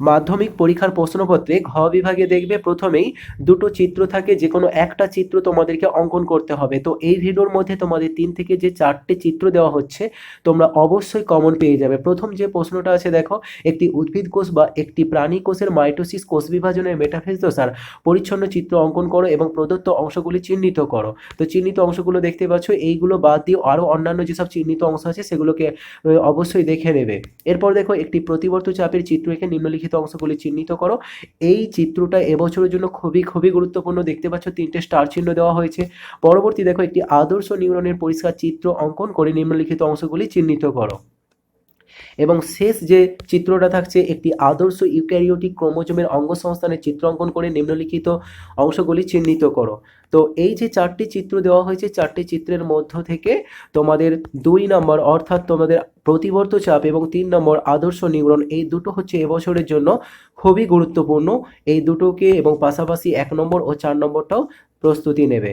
মাধ্যমিক পরীক্ষার প্রশ্নপত্রে ঘ বিভাগে দেখবে প্রথমেই দুটো চিত্র থাকে, যে কোনো একটা চিত্র তোমাদেরকে অঙ্কন করতে হবে। তো এই ভিডিওর মধ্যে তোমাদের 3 থেকে যে 4টে চিত্র দেওয়া হচ্ছে তোমরা অবশ্যই কমন পেয়ে যাবে। প্রথম যে প্রশ্নটা আছে দেখো, একটি উদ্ভিদ কোষ বা একটি প্রাণী কোষের মাইটোসিস কোষ বিভাজনের মেটাফেজ দশার পরিচ্ছন্ন চিত্র অঙ্কন করো এবং প্রদত্ত অংশগুলি চিহ্নিত করো। তো চিহ্নিত অংশগুলো দেখতে পাচ্ছ, এইগুলো বাদ দিয়ে আরও অন্যান্য যেসব চিহ্নিত অংশ আছে সেগুলোকে অবশ্যই দেখে নেবে। এরপর দেখো, একটি প্রতিবর্ত চাপের চিত্র এঁকে নিম্নলিখিত অংশগুলি চিহ্নিত করো। এই চিত্রটা এবছরের জন্য খুবই খুবই গুরুত্বপূর্ণ। দেখতে পাচ্ছ 3টে স্টার চিহ্ন দেওয়া হয়েছে। পরবর্তী দেখো, একটি আদর্শ নিউরনের পরিষ্কার চিত্র অঙ্কন করে নিম্নলিখিত অংশগুলি চিহ্নিত করো। এবং শেষ যে চিত্রটা থাকছে, একটি আদর্শ ইউক্যারিওটিক ক্রোমোজোমের অঙ্গসংস্থানের চিত্র অঙ্কন করে নিম্নলিখিত অংশগুলি চিহ্নিত করো। তো এই যে 4টি চিত্র দেওয়া হয়েছে, 4টি চিত্রের মধ্য থেকে তোমাদের 2 নম্বর অর্থাৎ তোমাদের প্রতিবর্ত চাপ এবং 3 নম্বর আদর্শ নিউরন, এই দুটো হচ্ছে এবছরের জন্য খুবই গুরুত্বপূর্ণ। এই দুটোকে এবং পাশাপাশি 1 নম্বর ও 4 নম্বরটাও প্রস্তুতি নেবে।